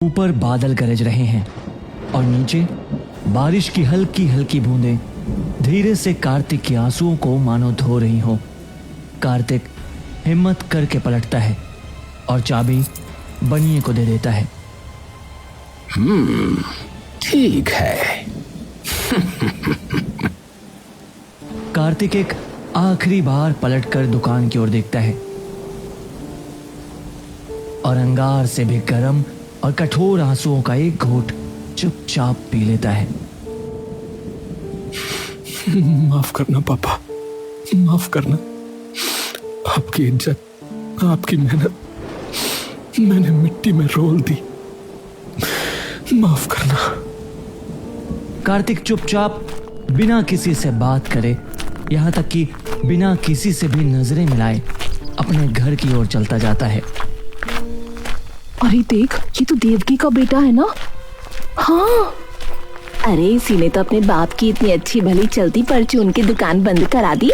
ऊपर बादल गरज रहे हैं और नीचे बारिश की हल्की हल्की बूंदें धीरे से कार्तिक के आंसुओं को मानो धो रही हो। कार्तिक हिम्मत करके पलटता है और चाबी बनिए को दे देता है। ठीक है। कार्तिक एक आखिरी बार पलटकर दुकान की ओर देखता है और अंगार से भी गर्म और कठोर आंसुओं का एक घूंट चुपचाप पी लेता है। माफ करना पापा, माफ करना। आपकी इज्जत, आपकी मेहनत मैंने मिट्टी में रोल दी। माफ करना। कार्तिक चुपचाप बिना किसी से बात करे, यहां तक कि बिना किसी से भी नजरें मिलाए अपने घर की ओर चलता जाता है। अरे देख, ये तो देवकी का बेटा है ना? हाँ, अरे इसी ने तो अपने बाप की इतनी अच्छी भली चलती परचून की दुकान बंद करा दी।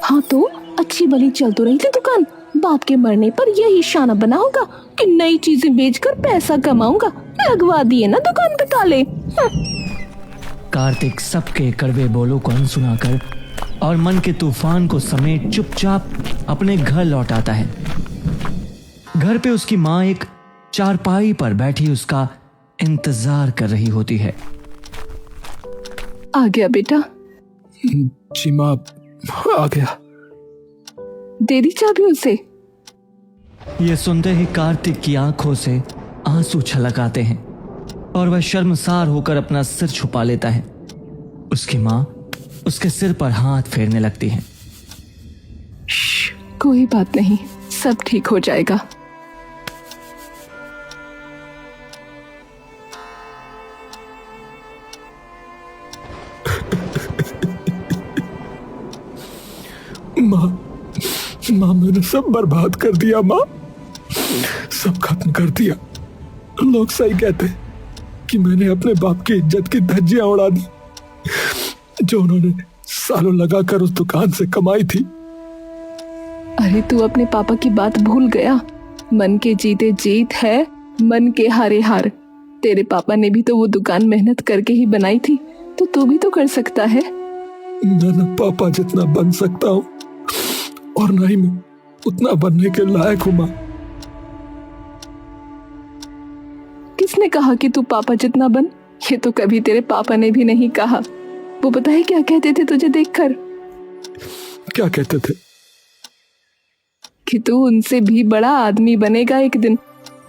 हाँ तो अच्छी भली चल तो रही थी दुकान, बाप के मरने पर यही शाना बना होगा कि नई चीजें बेचकर पैसा कमाऊंगा। लगवा दिए ना दुकान पे ताले। कार्तिक सबके कड़वे बोलों को अनसुना कर और मन के तूफान को समेट चुपचाप अपने घर लौट आता है। घर पे उसकी माँ एक चारपाई पर बैठी उसका इंतजार कर रही होती है। आ गया बेटा? जी माँ, आ गया। दे दी चाबी उसे। ये सुनते ही कार्तिक की आंखों से आंसू छलक आते हैं और वह शर्मसार होकर अपना सिर छुपा लेता है। उसकी माँ उसके सिर पर हाथ फेरने लगती है। कोई बात नहीं, सब ठीक हो जाएगा। माँ मैंने सब बर्बाद कर दिया। माँ, सब खत्म कर दिया। लोग सही कहते कि मैंने अपने बाप की इज्जत की धज्जियां उड़ा दी जो उन्होंने सालों लगाकर उस दुकान से कमाई थी। अरे तू अपने पापा की बात भूल गया। मन के जीते जीत है, मन के हारे हार। तेरे पापा ने भी तो वो दुकान मेहनत करके ही बनाई थी, तो तू भी तो कर सकता है। मैं न पापा जितना बन सकता हूँ और न ही मैं उतना बनने के लायक हूँ। माँ, किसने कहा कि तू पापा जितना बन? ये तो कभी तेरे पापा ने भी नहीं कहा। वो पता है क्या कहते थे तुझे देखकर? क्या कहते थे? कि तू उनसे भी बड़ा आदमी बनेगा एक दिन,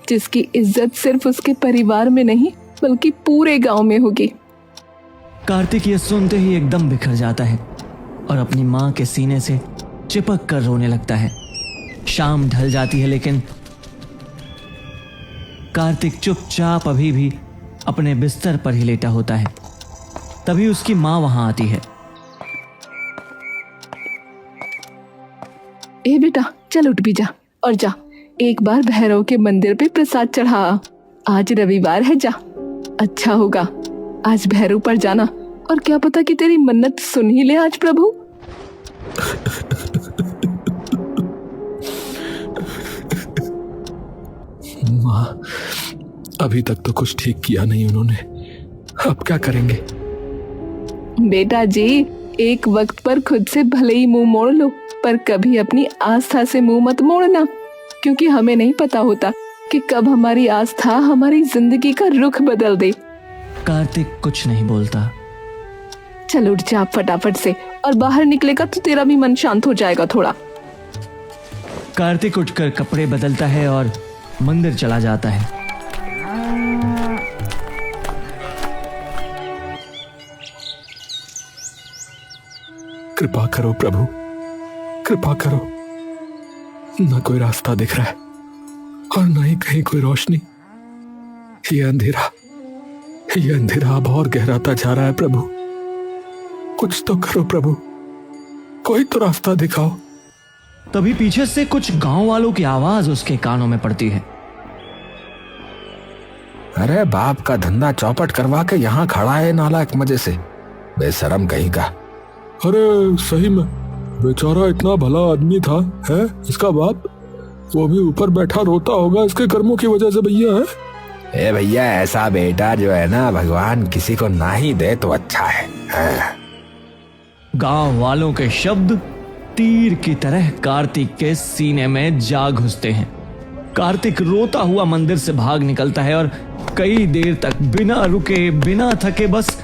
जिसकी इज्जत सिर्फ उसके परिवार में नहीं बल्कि पूरे गांव में होगी। कार्तिक ये सुनते ही एकदम बिखर जाता है और अपनी माँ के सीने से चिपक कर रोने लगता है। शाम ढल जाती है लेकिन कार्तिक चुपचाप अभी भी अपने बिस्तर पर ही लेटा होता है। तभी उसकी माँ वहां आती है। ए बेटा, चल उठ भी जा और जा एक बार भैरव के मंदिर पे प्रसाद चढ़ा। आज रविवार है, जा। अच्छा होगा आज भैरव पर जाना, और क्या पता कि तेरी मन्नत सुन ही ले आज प्रभु। माँ, अभी तक तो कुछ ठीक किया नहीं उन्होंने, अब क्या करेंगे? बेटा जी, एक वक्त पर खुद से भले ही मुंह मोड़ लो, पर कभी अपनी आस्था से मुंह मत मोड़ना, क्योंकि हमें नहीं पता होता कि कब हमारी आस्था हमारी जिंदगी का रुख बदल दे। कार्तिक कुछ नहीं बोलता। चल उठ जा फटाफट से, और बाहर निकलेगा तो तेरा भी मन शांत हो जाएगा थोड़ा। कार्तिक उठकर कपड़े बदलता है और मंदिर चला जाता है। कृपा करो प्रभु, कृपा करो। न कोई रास्ता दिख रहा है और न ही कहीं कोई रोशनी। ये अंधेरा अब और गहराता जा रहा है प्रभु। कुछ तो करो प्रभु, कोई तो रास्ता दिखाओ। तभी पीछे से कुछ गांव वालों की आवाज उसके कानों में पड़ती है। अरे बाप का धंधा चौपट करवा के यहाँ खड़ा है नालायक मजे से, बेशरम कहीं का। अरे सही में बेचारा इतना भला आदमी था, है इसका बाप। वो भी ऊपर बैठा रोता होगा इसके कर्मों की वजह से भैया है। ए भैया, ऐसा बेटा जो है ना भगवान किसी को ना ही दे तो अच्छा है। हाँ। गांव वालों के शब्द तीर की तरह कार्तिक के सीने में जा घुसते हैं। कार्तिक रोता हुआ मंदिर से भाग निकलता है और कई देर तक बिना रुके बिना थके बस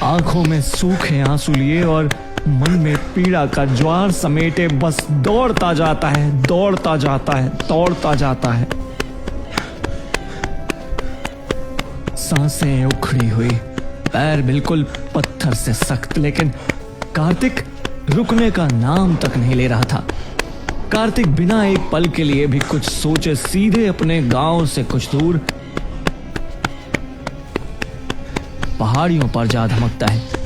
आंखों में सूखे आंसू लिए और मन में पीड़ा का ज्वार समेटे बस दौड़ता जाता है, दौड़ता जाता है, दौड़ता जाता है। सांसें उखड़ी हुई, पैर बिल्कुल पत्थर से सख्त, लेकिन कार्तिक रुकने का नाम तक नहीं ले रहा था। कार्तिक बिना एक पल के लिए भी कुछ सोचे सीधे अपने गांव से कुछ दूर पहाड़ियों पर जा धमकता है।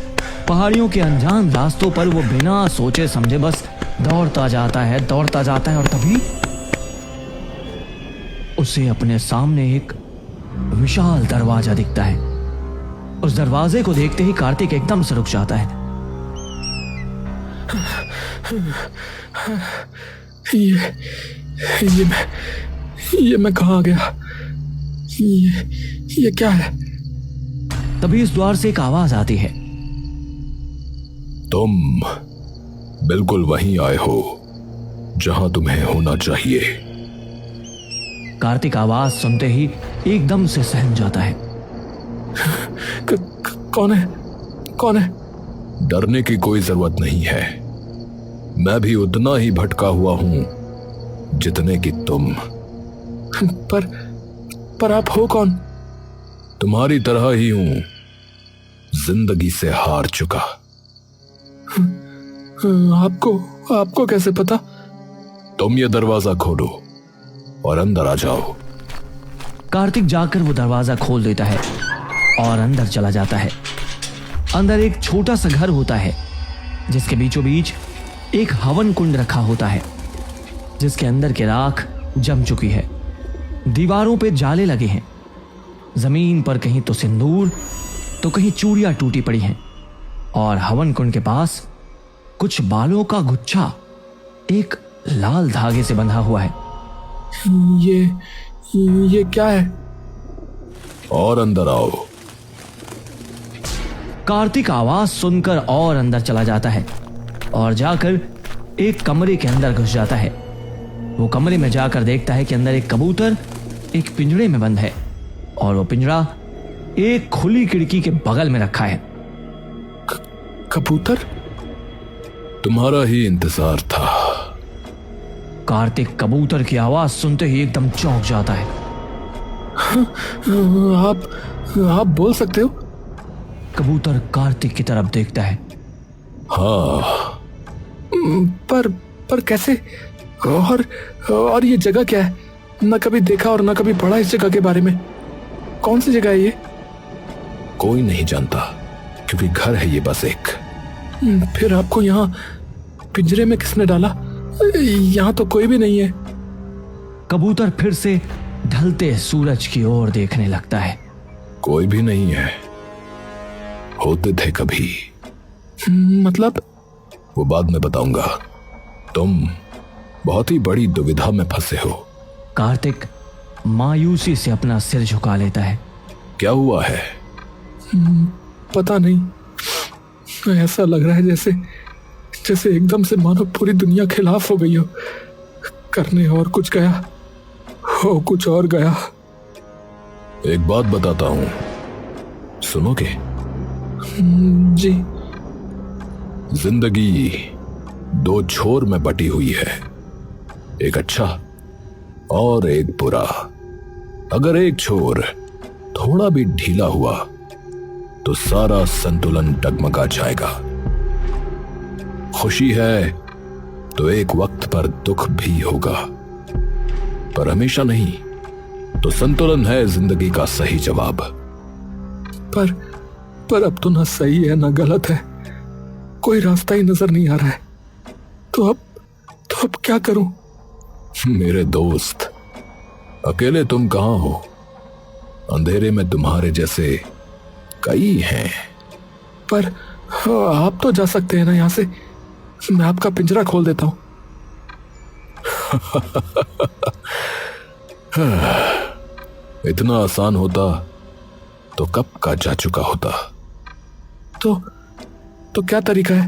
पहाड़ियों के अनजान रास्तों पर वो बिना सोचे समझे बस दौड़ता जाता है, दौड़ता जाता है और तभी उसे अपने सामने एक विशाल दरवाजा दिखता है। उस दरवाजे को देखते ही कार्तिक एकदम से रुक जाता है। ये मैं कहाँ आ गया? ये क्या है? तभी इस द्वार से एक आवाज आती है। तुम बिल्कुल वहीं आए हो जहां तुम्हें होना चाहिए। कार्तिक आवाज सुनते ही एकदम से सहम जाता है। कौन है? कौन है? डरने की कोई जरूरत नहीं है। मैं भी उतना ही भटका हुआ हूं जितने कि तुम। पर आप हो कौन? तुम्हारी तरह ही हूं, जिंदगी से हार चुका। आपको कैसे पता? तुम ये दरवाजा खोलो और अंदर आ जाओ। कार्तिक जाकर वो दरवाजा खोल देता है और अंदर चला जाता है। अंदर एक छोटा सा घर होता है जिसके बीचों बीच एक हवन कुंड रखा होता है जिसके अंदर की राख जम चुकी है। दीवारों पे जाले लगे हैं। जमीन पर कहीं तो सिंदूर तो कहीं चूड़ियां टूटी पड़ी हैं और हवन कुंड के पास कुछ बालों का गुच्छा एक लाल धागे से बंधा हुआ है। ये क्या है? और अंदर आओ। कार्तिक आवाज सुनकर और अंदर चला जाता है और जाकर एक कमरे के अंदर घुस जाता है। वो कमरे में जाकर देखता है कि अंदर एक कबूतर एक पिंजरे में बंद है और वो पिंजरा एक खुली खिड़की के बगल में रखा है। कबूतर? तुम्हारा ही इंतजार था। कार्तिक कबूतर की आवाज सुनते ही एकदम चौंक जाता है। आप बोल सकते हो? कबूतर कार्तिक की तरफ देखता है। हाँ, पर कैसे? और ये जगह क्या है? न कभी देखा और न कभी पढ़ा इस जगह के बारे में। कौन सी जगह है ये? कोई नहीं जानता क्योंकि घर है ये बस एक। फिर आपको यहाँ पिंजरे में किसने डाला? यहाँ तो कोई भी नहीं है। कबूतर फिर से ढलते सूरज की ओर देखने लगता है। कोई भी नहीं है। होते थे कभी। मतलब? वो बाद में बताऊंगा। तुम बहुत ही बड़ी दुविधा में फंसे हो। कार्तिक मायूसी से अपना सिर झुका लेता है। क्या हुआ है? पता नहीं। ऐसा लग रहा है जैसे एकदम से मानो पूरी दुनिया खिलाफ हो गई हो। करने और कुछ गया, हो कुछ और गया। एक बात बताता हूं, सुनोगे? जी। जिंदगी दो छोर में बटी हुई है, एक अच्छा और एक बुरा। अगर एक छोर थोड़ा भी ढीला हुआ तो सारा संतुलन डगमगा जाएगा। खुशी है तो एक वक्त पर दुख भी होगा, पर हमेशा नहीं। तो संतुलन है जिंदगी का सही जवाब। पर अब तो ना सही है ना गलत है, कोई रास्ता ही नजर नहीं आ रहा है। तो अब क्या करूं? मेरे दोस्त, अकेले तुम कहां हो? अंधेरे में तुम्हारे जैसे कई हैं। पर आप तो जा सकते हैं ना यहां से। मैं आपका पिंजरा खोल देता हूं। इतना आसान होता तो कब का जा चुका होता। तो क्या तरीका है?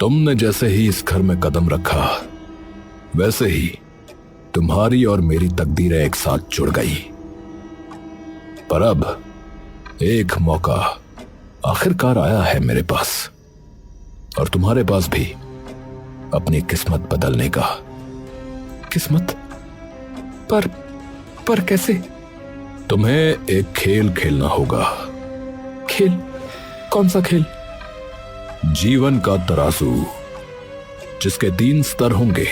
तुमने जैसे ही इस घर में कदम रखा वैसे ही तुम्हारी और मेरी तकदीरें एक साथ जुड़ गई। पर अब एक मौका आखिरकार आया है मेरे पास और तुम्हारे पास भी अपनी किस्मत बदलने का। किस्मत? पर कैसे? तुम्हें एक खेल खेलना होगा। खेल? कौन सा खेल? जीवन का तराजू, जिसके 3 स्तर होंगे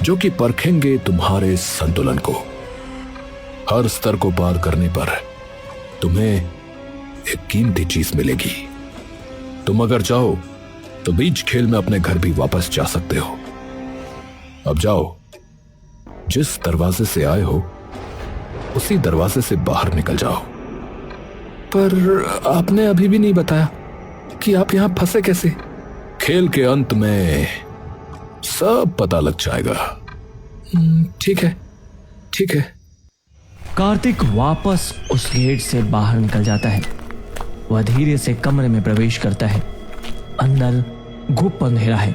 जो कि परखेंगे तुम्हारे संतुलन को। हर स्तर को पार करने पर तुम्हें एक कीमती चीज मिलेगी। तुम अगर चाहो तो बीच खेल में अपने घर भी वापस जा सकते हो। अब जाओ, जिस दरवाजे से आए हो उसी दरवाजे से बाहर निकल जाओ। पर आपने अभी भी नहीं बताया कि आप यहां फंसे कैसे? खेल के अंत में सब पता लग जाएगा। ठीक है। कार्तिक वापस उस गेट से बाहर निकल जाता है। वह धीरे से कमरे में प्रवेश करता है। अंदर घुप अंधेरा है।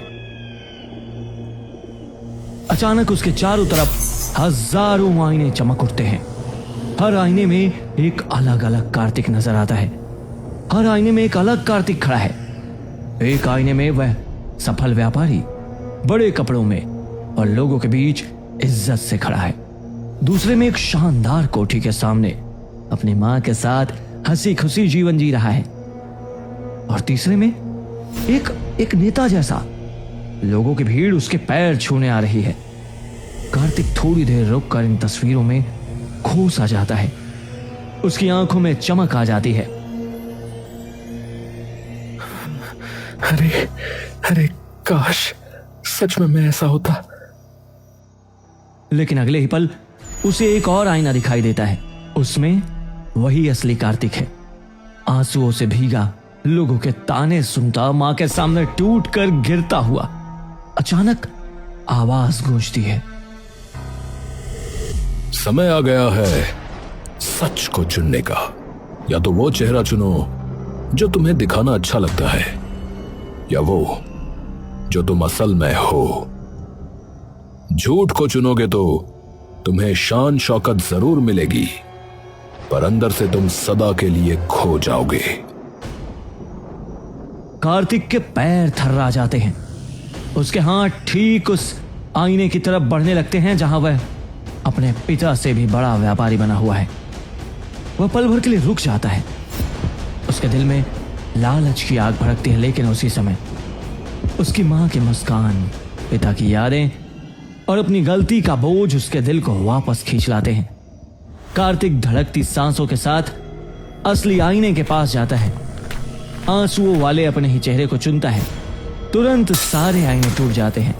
अचानक उसके चारों तरफ हजारों आईने चमक उठते हैं। हर आईने में एक अलग अलग कार्तिक नजर आता है। हर आईने में एक अलग कार्तिक खड़ा है। एक आईने में वह सफल व्यापारी बड़े कपड़ों में और लोगों के बीच इज्जत से खड़ा है। दूसरे में एक शानदार कोठी के सामने अपनी मां के साथ हंसी खुशी जीवन जी रहा है। और तीसरे में एक नेता जैसा लोगों की भीड़ उसके पैर छूने आ रही है। कार्तिक थोड़ी देर रुककर इन तस्वीरों में खो सा जाता है। उसकी आंखों में चमक आ जाती है। अरे काश सच में मैं ऐसा होता। लेकिन अगले ही पल उसे एक और आईना दिखाई देता है। उसमें वही असली कार्तिक है, आंसुओं से भीगा, लोगों के ताने सुनता, मां के सामने टूट कर गिरता हुआ। अचानक आवाज गूंजती है, समय आ गया है सच को चुनने का। या तो वो चेहरा चुनो जो तुम्हें दिखाना अच्छा लगता है, या वो जो तुम असल में हो। झूठ को चुनोगे तो तुम्हें शान शौकत जरूर मिलेगी, पर अंदर से तुम सदा के लिए खो जाओगे। कार्तिक के पैर थर्रा जाते हैं। उसके हाथ ठीक उस आईने की तरफ बढ़ने लगते हैं जहां वह अपने पिता से भी बड़ा व्यापारी बना हुआ है। वह पल भर के लिए रुक जाता है। उसके दिल में लालच की आग भड़कती है, लेकिन उसी समय उसकी मां की मुस्कान, पिता की यादें और अपनी गलती का बोझ उसके दिल को वापस खींच लाते हैं। कार्तिक धड़कती सांसों के साथ असली आईने के पास जाता है। आंसुओं वाले अपने ही चेहरे को चुनता है। तुरंत सारे आईने टूट जाते हैं।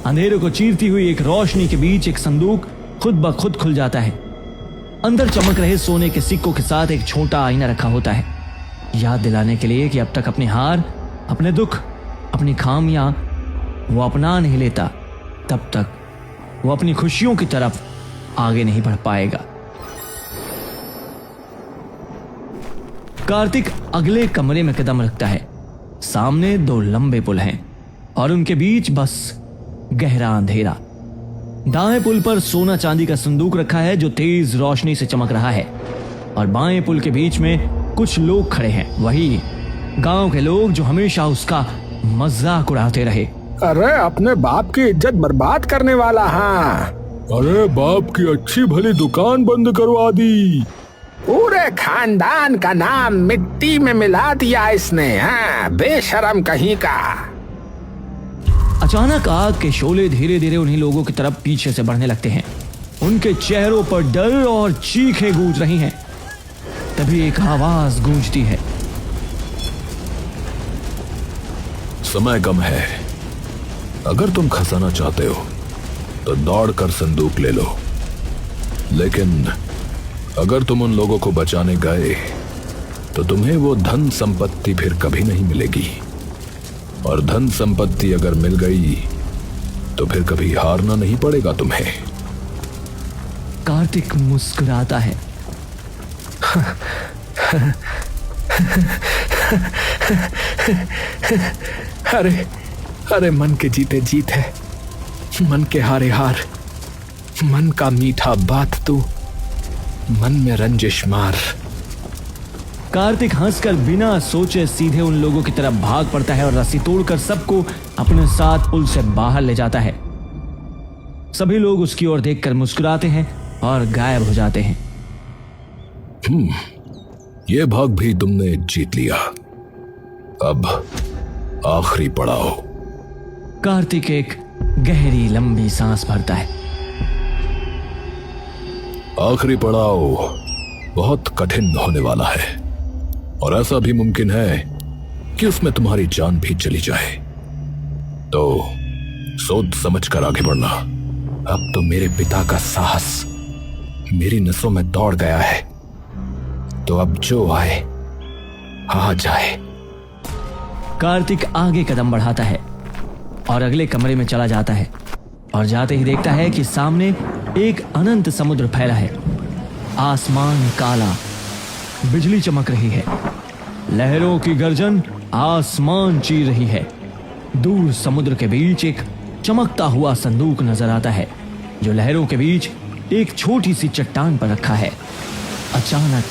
अंधेरे को चीरती हुई एक रोशनी के बीच एक संदूक खुद ब खुद खुल जाता है। अंदर चमक रहे सोने के सिक्कों के साथ एक छोटा आईना रखा होता है, याद दिलाने के लिए कि अब तक अपनी हार, अपने दुख, अपनी खामियां वो अपना नहीं लेता, तब तक वो अपनी खुशियों की तरफ आगे नहीं बढ़ पाएगा। कार्तिक अगले कमरे में कदम रखता है। सामने 2 लंबे पुल हैं और उनके बीच बस गहरा अंधेरा। दाएं पुल पर सोना चांदी का संदूक रखा है जो तेज रोशनी से चमक रहा है, और बाएं पुल के बीच में कुछ लोग खड़े हैं, वही गांव के लोग जो हमेशा उसका मजाक उड़ाते रहे। अरे अपने बाप की इज्जत बर्बाद करने वाला। हाँ, अरे बाप की अच्छी भली दुकान बंद करवा दी। पूरे खानदान का नाम मिट्टी में मिला दिया इसने। हाँ, बेशरम कहीं का। अचानक आग के शोले धीरे धीरे उन्हीं लोगों की तरफ पीछे से बढ़ने लगते हैं। उनके चेहरों पर डर और चीखें गूंज रही हैं। तभी एक आवाज गूंजती है, समय कम है, अगर तुम खजाना चाहते हो तो दौड़कर संदूक ले लो, लेकिन अगर तुम उन लोगों को बचाने गए तो तुम्हें वो धन संपत्ति फिर कभी नहीं मिलेगी, और धन संपत्ति अगर मिल गई तो फिर कभी हारना नहीं पड़ेगा तुम्हें। कार्तिक मुस्कुराता है। अरे अरे, मन के जीते जीत है, मन के हारे हार, मन का मीठा बात तू, मन में रंजिश मार। कार्तिक हंसकर बिना सोचे सीधे उन लोगों की तरफ भाग पड़ता है और रस्सी तोड़कर सबको अपने साथ पुल से बाहर ले जाता है। सभी लोग उसकी ओर देखकर मुस्कुराते हैं और गायब हो जाते हैं। ये भाग भी तुमने जीत लिया। अब आखिरी पड़ाव। कार्तिक एक गहरी लंबी सांस भरता है। आखिरी पड़ाव बहुत कठिन होने वाला है और ऐसा भी मुमकिन है कि उसमें तुम्हारी जान भी चली जाए, तो सोच समझ कर आगे बढ़ना। अब तो मेरे पिता का साहस मेरी नसों में दौड़ गया है, तो अब जो आए आ जाए। कार्तिक आगे कदम बढ़ाता है और अगले कमरे में चला जाता है और जाते ही देखता है कि सामने एक अनंत समुद्र फैला है। आसमान काला, बिजली चमक रही है, लहरों की गर्जन आसमान चीर रही है। दूर समुद्र के बीच एक चमकता हुआ संदूक नजर आता है जो लहरों के बीच एक छोटी सी चट्टान पर रखा है। अचानक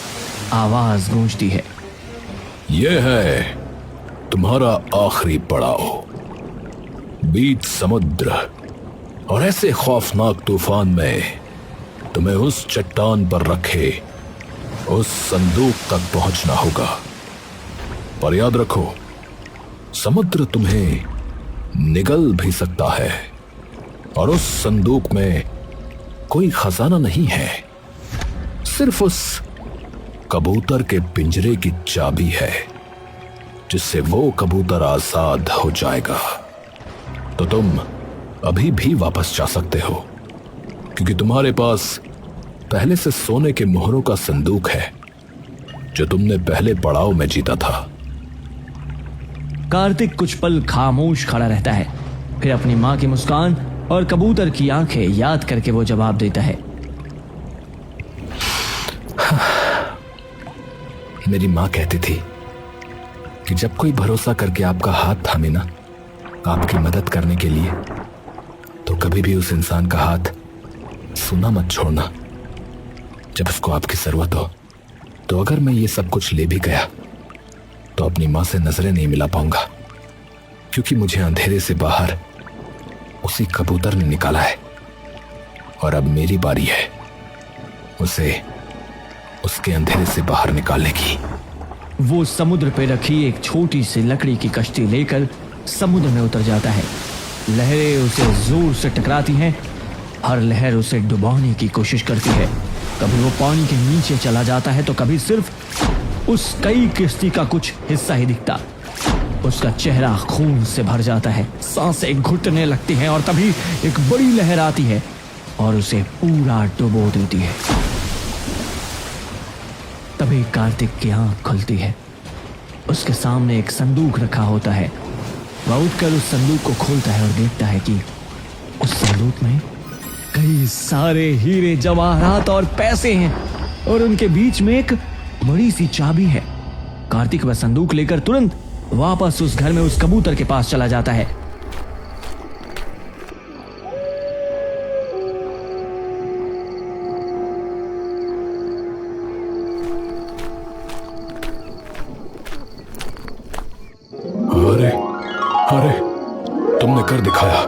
आवाज गूंजती है। यह है तुम्हारा आखिरी पड़ाव। बीच समुद्र और ऐसे खौफनाक तूफान में तुम्हें उस चट्टान पर रखे उस संदूक तक पहुंचना होगा। पर याद रखो, समुद्र तुम्हें निगल भी सकता है और उस संदूक में कोई खजाना नहीं है, सिर्फ उस कबूतर के पिंजरे की चाबी है, जिससे वो कबूतर आजाद हो जाएगा। तो तुम अभी भी वापस जा सकते हो, क्योंकि तुम्हारे पास पहले से सोने के मोहरों का संदूक है जो तुमने पहले पड़ाव में जीता था। कार्तिक कुछ पल खामोश खड़ा रहता है, फिर अपनी मां की मुस्कान और कबूतर की आंखें याद करके वो जवाब देता है। मेरी मां कहती थी कि जब कोई भरोसा करके आपका हाथ थामे ना, आपकी मदद करने के लिए, तो कभी भी उस इंसान का हाथ सूना मत छोड़ना। जब उसको आपकी जरूरत हो, तो अगर मैं ये सब कुछ ले भी गया तो अपनी मां से नजरें नहीं मिला पाऊंगा, क्योंकि मुझे अंधेरे से बाहर उसी कबूतर ने निकाला है और अब मेरी बारी है उसे उसके अंधेरे से बाहर निकालने की। वो समुद्र पे रखी एक छोटी सी लकड़ी की कश्ती लेकर समुद्र में उतर जाता है। लहरें उसे जोर से टकराती हैं, हर लहर उसे डुबाने की कोशिश करती है। कभी वो पानी के नीचे चला जाता है तो कभी सिर्फ उस कई किश्ती का कुछ हिस्सा ही दिखता। उसका चेहरा खून से भर जाता है, सांसें घुटने लगती हैं और तभी एक बड़ी लहर आती है और उसे पूरा डुबो देती है। तभी कार्तिक की आंख खुलती है। उसके सामने एक संदूक रखा होता है। वह उठकर उस संदूक को खोलता है और देखता है कि उस संदूक में कई सारे हीरे जवाहरात और पैसे हैं और उनके बीच में एक बड़ी सी चाबी है। कार्तिक वह संदूक लेकर तुरंत वापस उस घर में उस कबूतर के पास चला जाता है। अरे अरे, तुमने कर दिखाया,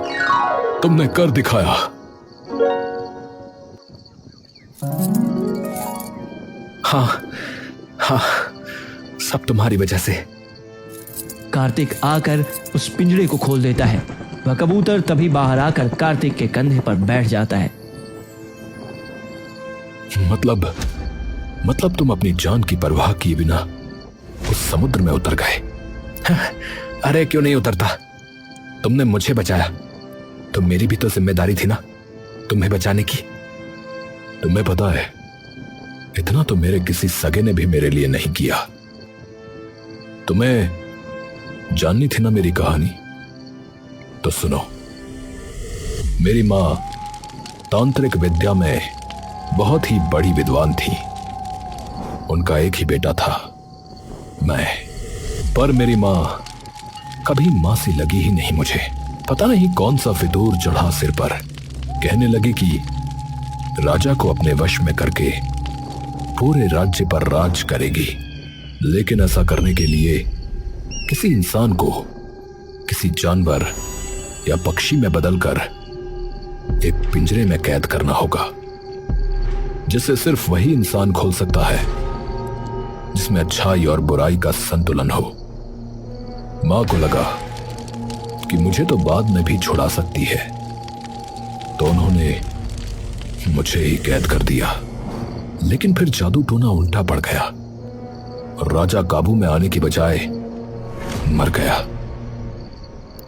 तुमने कर दिखाया। हाँ, सब तुम्हारी वजह से। कार्तिक आकर उस पिंजरे को खोल देता है। वह कबूतर तभी बाहर आकर कार्तिक के कंधे पर बैठ जाता है। मतलब तुम अपनी जान की परवाह किए बिना उस समुद्र में उतर गए। अरे क्यों नहीं उतरता? तुमने मुझे बचाया, तो मेरी भी तो जिम्मेदारी थी ना तुम्हें बचाने की। तुम्हें पता है, इतना तो मेरे किसी सगे ने भी मेरे लिए नहीं किया। तुम्हें जाननी थी ना मेरी कहानी, तो सुनो। मेरी माँ तांत्रिक विद्या में बहुत ही बड़ी विद्वान थी। उनका एक ही बेटा था, मैं। पर मेरी माँ कभी माँ सी लगी ही नहीं मुझे। पता नहीं कौन सा फितूर चढ़ा सिर पर। कहने लगी कि राजा को अपने वश में करके पूरे राज्य पर राज करेगी, लेकिन ऐसा करने के लिए किसी इंसान को किसी जानवर या पक्षी में बदलकर एक पिंजरे में कैद करना होगा, जिसे सिर्फ वही इंसान खोल सकता है जिसमें अच्छाई और बुराई का संतुलन हो। मां को लगा कि मुझे तो बाद में भी छुड़ा सकती है, तो उन्होंने मुझे ही कैद कर दिया। लेकिन फिर जादू टोना उल्टा पड़ गया और राजा काबू में आने की बजाय मर गया।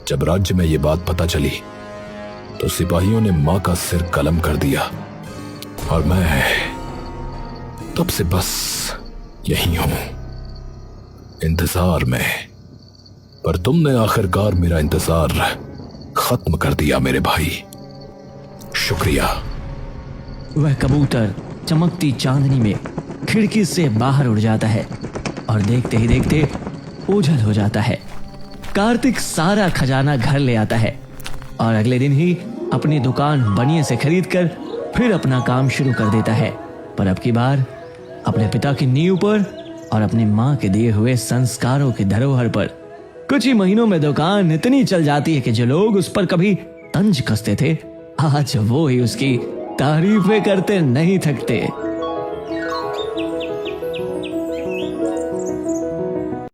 जब राज्य में यह बात पता चली तो सिपाहियों ने मां का सिर कलम कर दिया और मैं तब से बस यही हूं, इंतजार में। पर तुमने आखिरकार मेरा इंतजार खत्म कर दिया मेरे भाई, शुक्रिया। वह कबूतर चमकती चांदनी में खिड़की से बाहर उड़ जाता है और देखते ही देखते ओझल हो जाता है। कार्तिक सारा खजाना घर ले आता है और अगले दिन ही अपनी दुकान बनिए से खरीदकर फिर अपना काम शुरू कर देता है। पर अब की बार अपने पिता की नींव पर और अपनी माँ के दिए हुए संस्कारों की धरोहर पर। कुछ ही महीनों में दुकान इतनी चल जाती है कि जो लोग उस पर कभी तंज कसते थे, आज वो ही उसकी तारीफें करते नहीं थकते।